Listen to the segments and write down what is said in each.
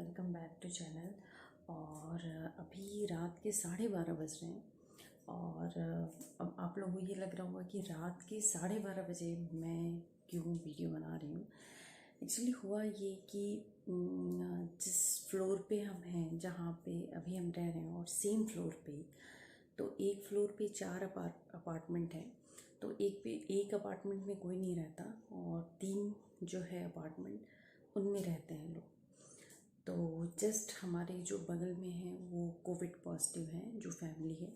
Welcome back to channel. और अभी रात के 12:30 बज रहे हैं और अब आप लोगों को ये लग रहा होगा कि रात के 12:30 बजे मैं क्यों वीडियो बना रही हूँ। एक्चुअली हुआ ये कि जिस फ्लोर पे हम हैं, जहाँ पे अभी हम रह रहे हैं, और सेम फ्लोर पे, तो एक फ्लोर पे 4 अपार्टमेंट हैं। तो एक अपार्टमेंट में कोई नहीं रहता और 3 जो है अपार्टमेंट, उनमें रहते हैं लोग। तो जस्ट हमारे जो बगल में है वो कोविड पॉजिटिव हैं, जो फैमिली है।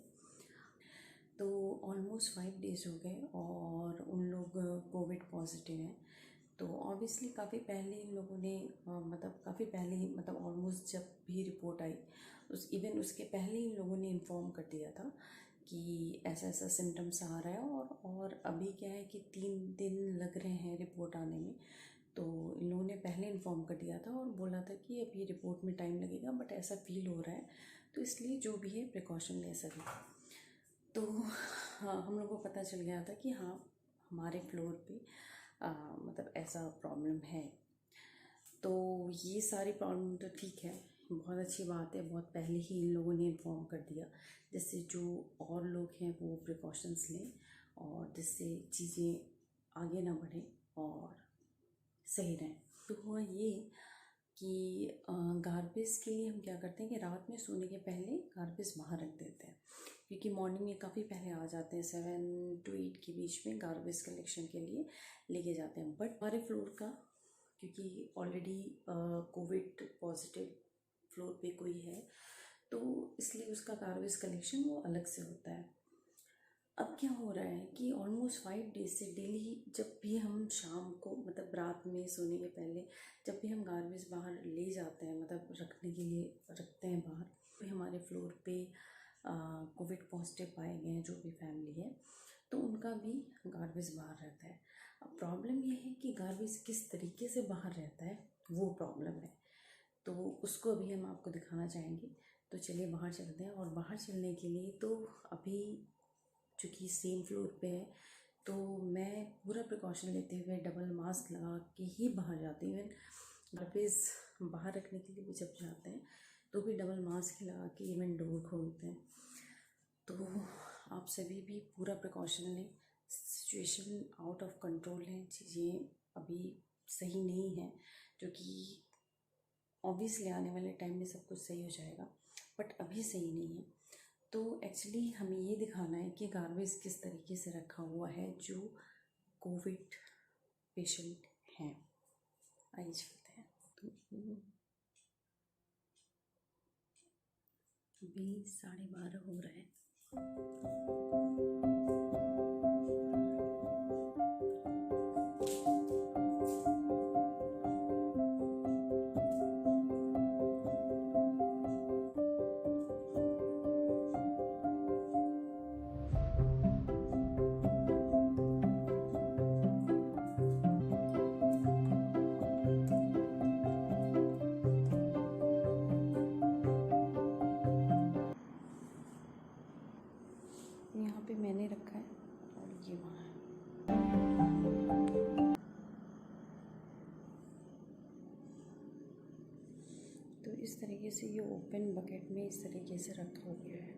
तो ऑलमोस्ट 5 डेज़ हो गए और उन लोग कोविड पॉजिटिव हैं। तो ऑब्वियसली काफ़ी पहले इन लोगों ने काफ़ी पहले ही ऑलमोस्ट जब भी रिपोर्ट आई इवन उसके पहले इन लोगों ने इन्फॉर्म कर दिया था कि ऐसा ऐसा सिम्टम्स आ रहा है। और अभी क्या है कि 3 दिन लग रहे हैं रिपोर्ट आने में। तो इन लोगों ने पहले इन्फॉर्म कर दिया था और बोला था कि अभी रिपोर्ट में टाइम लगेगा, बट ऐसा फील हो रहा है, तो इसलिए जो भी है प्रिकॉशन ले सभी। तो हाँ, हम लोगों को पता चल गया था कि हाँ, हमारे फ्लोर पे ऐसा प्रॉब्लम है। तो ये सारी प्रॉब्लम तो ठीक है, बहुत अच्छी बात है, बहुत पहले ही इन लोगों ने इन्फॉर्म कर दिया, जिससे जो और लोग हैं वो प्रिकॉशंस लें और जिससे चीज़ें आगे ना बढ़ें और सही रहें। तो हुआ ये कि गार्बेज के लिए हम क्या करते हैं कि रात में सोने के पहले गार्बेज बाहर रख देते हैं, क्योंकि मॉर्निंग में काफ़ी पहले आ जाते हैं, 7 to 8 के बीच में गार्बेज कलेक्शन के लिए लेके जाते हैं। बट हमारे फ्लोर का, क्योंकि ऑलरेडी कोविड पॉजिटिव फ्लोर पे कोई है, तो इसलिए उसका गार्बेज कलेक्शन वो अलग से होता है। अब क्या हो रहा है कि ऑलमोस्ट 5 डेज से डेली जब भी हम शाम को रात में सोने के पहले जब भी हम गार्बेज बाहर ले जाते हैं, रखने के लिए रखते हैं बाहर, तो हमारे फ्लोर पे कोविड पॉजिटिव पाए गए हैं जो भी फैमिली है, तो उनका भी गार्बेज बाहर रहता है। अब प्रॉब्लम ये है कि गार्बेज किस तरीके से बाहर रहता है, वो प्रॉब्लम है। तो उसको अभी हम आपको दिखाना चाहेंगे। तो चलिए बाहर चलते हैं। और बाहर चलने के लिए तो अभी चूँकि सेम फ्लोर पे है, तो मैं पूरा प्रिकॉशन लेते हुए डबल मास्क लगा के ही बाहर जाती हूँ। गार्बेज बाहर रखने के लिए भी जब जाते हैं तो भी डबल मास्क ही लगा के इवन डोर खोलते हैं। तो आप सभी भी पूरा प्रिकॉशन लें। सिचुएशन आउट ऑफ कंट्रोल है, चीज़ें अभी सही नहीं है, जो कि ऑब्वियसली आने वाले टाइम में सब कुछ सही हो जाएगा, बट अभी सही नहीं है। तो एक्चुअली हमें ये दिखाना है कि गार्बेज किस तरीके से रखा हुआ है जो कोविड पेशेंट हैं। आइए चलते हैं। तो अभी 12:30 हो रहा है। यहाँ पे मैंने रखा है और ये वहाँ है। तो इस तरीके से ये ओपन बकेट में इस तरीके से रखा हुआ है।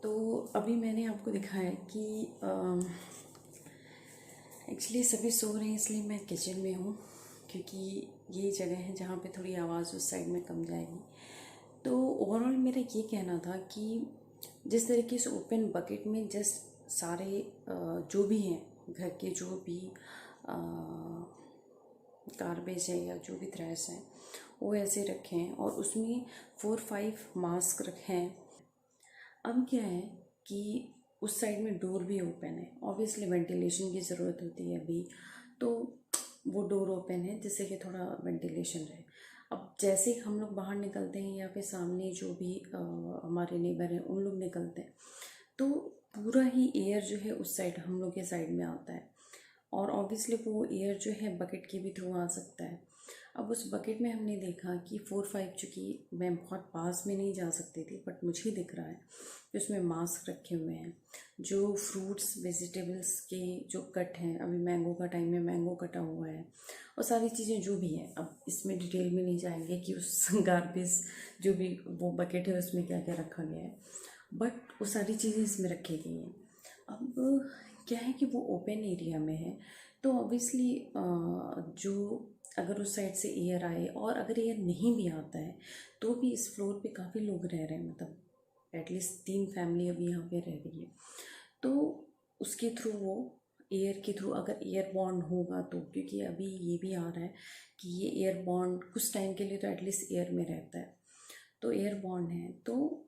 तो अभी मैंने आपको दिखाया कि एक्चुअली सभी सो रहे हैं, इसलिए मैं किचन में हूँ, क्योंकि ये जगह है जहाँ पे थोड़ी आवाज़ उस साइड में कम जाएगी। तो ओवरऑल मेरा ये कहना था कि जिस तरीके से ओपन बकेट में जस्ट सारे जो भी हैं घर के, जो भी गार्बेज है या जो भी थ्रेश हैं, वो ऐसे रखे हैं और उसमें 4-5 मास्क रखे हैं। अब क्या है कि उस साइड में डोर भी ओपन है, ऑब्वियसली वेंटिलेशन की ज़रूरत होती है अभी, तो वो डोर ओपन है जिससे कि थोड़ा वेंटिलेशन रहे। अब जैसे हम लोग बाहर निकलते हैं या फिर सामने जो भी हमारे नेबर हैं उन लोग निकलते हैं, तो पूरा ही एयर जो है उस साइड, हम लोग के साइड में आता है, और ऑब्वियसली वो एयर जो है बकेट के भी थ्रू आ सकता है। अब उस बकेट में हमने देखा कि 4-5, चूँकि मैं बहुत पास में नहीं जा सकती थी, बट मुझे दिख रहा है कि उसमें मास्क रखे हुए हैं, जो फ्रूट्स वेजिटेबल्स के जो कट हैं, अभी मैंगो का टाइम है, मैंगो कटा हुआ है, और सारी चीज़ें जो भी हैं। अब इसमें डिटेल में नहीं जाएंगे कि उस गार्बेज जो भी वो बकेट है उसमें क्या क्या रखा गया है, बट वो सारी चीज़ें इसमें रखी गई हैं। अब क्या है कि वो ओपन एरिया में है, तो ऑब्वियसली जो अगर उस साइड से एयर आए, और अगर एयर नहीं भी आता है तो भी इस फ्लोर पे काफ़ी लोग रह रहे हैं, मतलब एटलीस्ट 3 फैमिली अभी यहाँ पे रह रही है, तो उसके थ्रू वो एयर के थ्रू अगर एयर बॉन्ड होगा तो, क्योंकि अभी ये भी आ रहा है कि ये एयर बॉन्ड कुछ टाइम के लिए तो एटलीस्ट एयर में रहता है, तो एयर बॉन्ड है, तो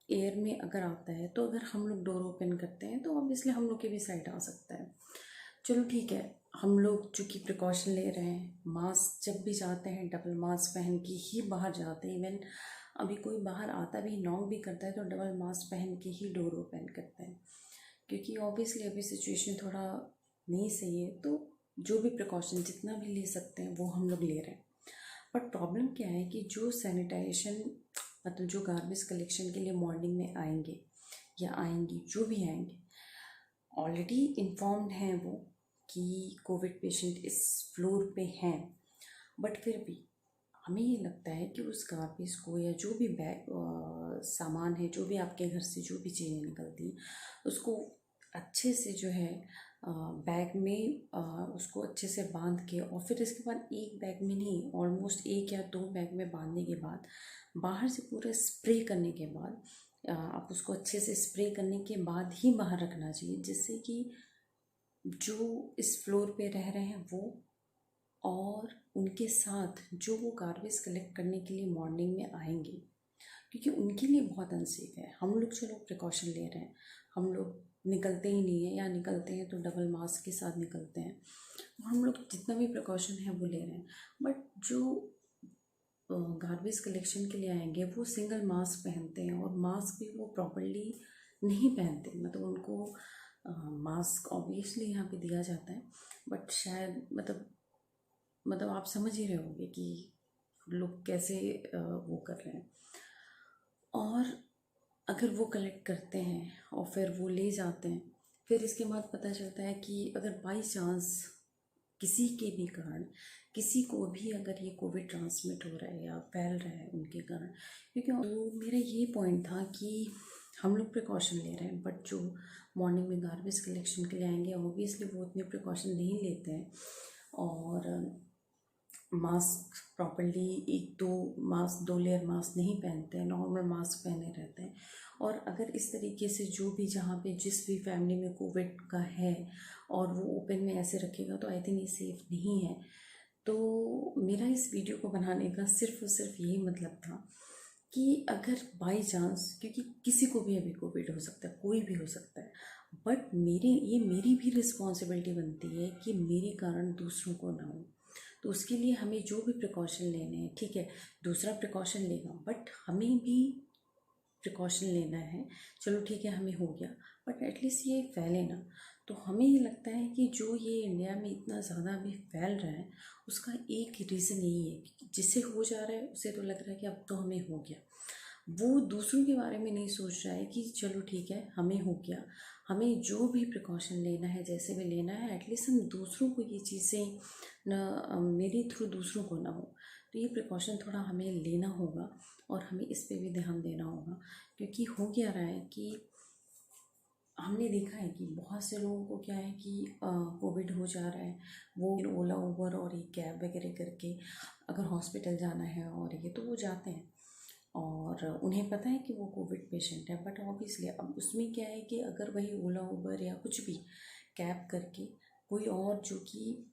एयर में अगर आता है तो अगर हम लोग डोर ओपन करते हैं तो ऑब्वियसली हम लोग के भी साइड आ सकता है। चलो ठीक है, हम लोग चूँकि प्रिकॉशन ले रहे हैं, मास्क जब भी जाते हैं डबल मास्क पहन के ही बाहर जाते हैं। इवन अभी कोई बाहर आता भी, नॉक भी करता है तो डबल मास्क पहन के ही डोर ओपन करते हैं, क्योंकि ऑब्वियसली अभी सिचुएशन थोड़ा नहीं सही है, तो जो भी प्रिकॉशन जितना भी ले सकते हैं वो हम लोग ले रहे हैं। बट प्रॉब्लम क्या है कि जो सैनिटाइजेशन, मतलब जो गार्बेज कलेक्शन के लिए मॉर्निंग में आएंगे या आएंगी, जो भी आएंगे, ऑलरेडी इन्फॉर्म्ड हैं वो कि कोविड पेशेंट इस फ्लोर पे हैं, बट फिर भी हमें ये लगता है कि उस गार्बेज को या जो भी बैग सामान है, जो भी आपके घर से जो भी चीज़ें निकलती हैं, उसको अच्छे से जो है बैग में उसको अच्छे से बांध के, और फिर इसके बाद एक बैग में नहीं, ऑलमोस्ट 1 या 2 बैग में बांधने के बाद, बाहर से पूरा स्प्रे करने के बाद, आप उसको अच्छे से स्प्रे करने के बाद ही बाहर रखना चाहिए, जिससे कि जो इस फ्लोर पे रह रहे हैं वो, और उनके साथ जो वो गार्बेज कलेक्ट करने के लिए मॉर्निंग में आएंगे, क्योंकि उनके लिए बहुत अनसेफ है। हम लोग चलो प्रिकॉशन ले रहे हैं, हम लोग निकलते ही नहीं है, या निकलते हैं तो डबल मास्क के साथ निकलते हैं, हम लोग जितना भी प्रिकॉशन है वो ले रहे हैं, बट जो गार्बेज कलेक्शन के लिए आएंगे वो सिंगल मास्क पहनते हैं, और मास्क भी वो प्रॉपरली नहीं पहनते, मतलब उनको मास्क ऑब्वियसली यहाँ पे दिया जाता है, बट शायद मतलब आप समझ ही रहे होंगे कि लोग कैसे वो कर रहे हैं। और अगर वो कलेक्ट करते हैं और फिर वो ले जाते हैं, फिर इसके बाद पता चलता है कि अगर बाई चांस किसी के भी कारण किसी को भी अगर ये कोविड ट्रांसमिट हो रहा है या फैल रहा है उनके कारण, क्योंकि तो मेरा ये पॉइंट था कि हम लोग प्रिकॉशन ले रहे हैं, बट जो मॉर्निंग में गार्बेज कलेक्शन के लिए आएंगे ऑब्वियसली वो उतने प्रिकॉशन नहीं लेते हैं, और मास्क प्रॉपरली 2 लेयर मास्क नहीं पहनते हैं, नॉर्मल मास्क पहने रहते हैं। और अगर इस तरीके से जो भी जहाँ पे जिस भी फैमिली में कोविड का है और वो ओपन में ऐसे रखेगा, तो आई थिंक ये सेफ़ नहीं है। तो मेरा इस वीडियो को बनाने का सिर्फ और सिर्फ यही मतलब था कि अगर बाई चांस, क्योंकि किसी को भी अभी कोविड हो सकता है, कोई भी हो सकता है, बट मेरी भी रिस्पॉन्सिबिलिटी बनती है कि मेरे कारण दूसरों को ना हो, तो उसके लिए हमें जो भी प्रिकॉशन लेने हैं, ठीक है दूसरा प्रिकॉशन लेगा, बट हमें भी प्रिकॉशन लेना है। चलो ठीक है हमें हो गया, बट एटलीस्ट ये फैले ना। तो हमें ये लगता है कि जो ये इंडिया में इतना ज़्यादा अभी फैल रहा है, उसका एक रीज़न यही है कि जिससे हो जा रहा है उसे तो लग रहा है कि अब तो हमें हो गया, वो दूसरों के बारे में नहीं सोच रहा है कि चलो ठीक है हमें हो गया, हमें जो भी प्रिकॉशन लेना है जैसे भी लेना है, एटलीस्ट हम दूसरों को ये चीज़ें न मेरे थ्रू दूसरों को ना हो, तो ये प्रिकॉशन थोड़ा हमें लेना होगा, और हमें इस पे भी ध्यान देना होगा। क्योंकि हो क्या रहा है कि हमने देखा है कि बहुत से लोगों को क्या है कि कोविड हो जा रहा है, वो ओला उबर और ये कैब वगैरह करके अगर हॉस्पिटल जाना है और ये तो वो जाते हैं, और उन्हें पता है कि वो कोविड पेशेंट है, बट ऑब्वियसली अब उसमें क्या है कि अगर वही ओला उबर या कुछ भी कैब करके कोई और जो कि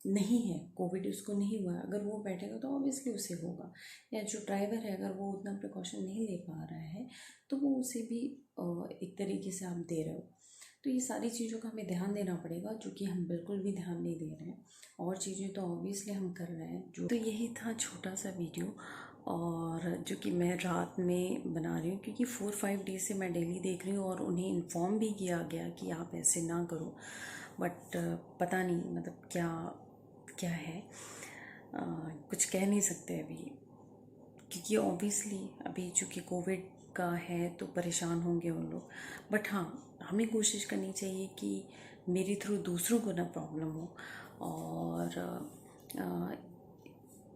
नहीं है, कोविड उसको नहीं हुआ, अगर वो बैठेगा तो ऑब्वियसली उसे होगा, या जो ड्राइवर है अगर वो उतना प्रिकॉशन नहीं ले पा रहा है तो वो उसे भी एक तरीके से आप दे रहे हो। तो ये सारी चीज़ों का हमें ध्यान देना पड़ेगा, जो कि हम बिल्कुल भी ध्यान नहीं दे रहे हैं, और चीज़ें तो ऑब्वियसली हम कर रहे हैं जो। तो यही था छोटा सा वीडियो, और जो कि मैं रात में बना रही हूँ, क्योंकि 4-5 डेज से मैं डेली देख रही हूँ, और उन्हें इन्फॉर्म भी किया गया कि आप ऐसे ना करो, बट पता नहीं मतलब क्या क्या है। कुछ कह नहीं सकते अभी, क्योंकि ऑब्वियसली अभी चूँकि कोविड का है तो परेशान होंगे वो लोग। बट हाँ, हमें कोशिश करनी चाहिए कि मेरे थ्रू दूसरों को ना प्रॉब्लम हो, और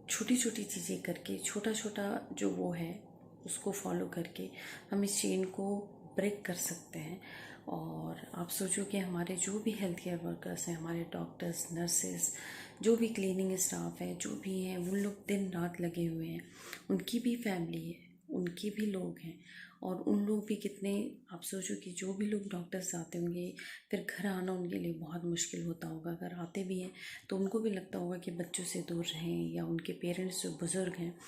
छोटी छोटी चीज़ें करके, छोटा छोटा जो वो है उसको फॉलो करके हम इस चेन को ब्रेक कर सकते हैं। और आप सोचो कि हमारे जो भी हेल्थ केयर वर्कर्स हैं, हमारे डॉक्टर्स, नर्सेस, जो भी क्लीनिंग स्टाफ है, जो भी हैं, वो लोग दिन रात लगे हुए हैं। उनकी भी फैमिली है, उनके भी लोग हैं, और उन लोग भी कितने, आप सोचो कि जो भी लोग डॉक्टर्स आते होंगे फिर घर आना उनके लिए बहुत मुश्किल होता होगा। अगर आते भी हैं तो उनको भी लगता होगा कि बच्चों से दूर रहें, या उनके पेरेंट्स जो बुज़ुर्ग हैं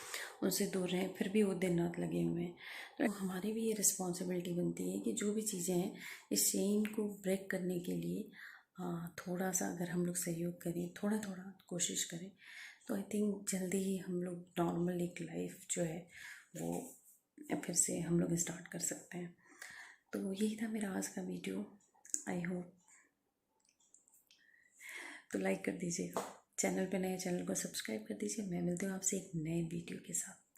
उनसे दूर रहें, फिर भी वो दिन रात लगे हुए हैं। तो हमारी भी ये रिस्पॉन्सिबिलिटी बनती है कि जो भी चीज़ें हैं इस चेन को ब्रेक करने के लिए थोड़ा सा अगर हम लोग सहयोग करें, थोड़ा थोड़ा कोशिश करें, तो आई थिंक जल्दी ही हम लोग नॉर्मल एक लाइफ जो है वो फिर से हम लोग स्टार्ट कर सकते हैं। तो यही था मेरा आज का वीडियो। आई होप, तो लाइक कर दीजिएगा, चैनल पे नए चैनल को सब्सक्राइब कर दीजिए। मैं मिलती हूँ आपसे एक नए वीडियो के साथ।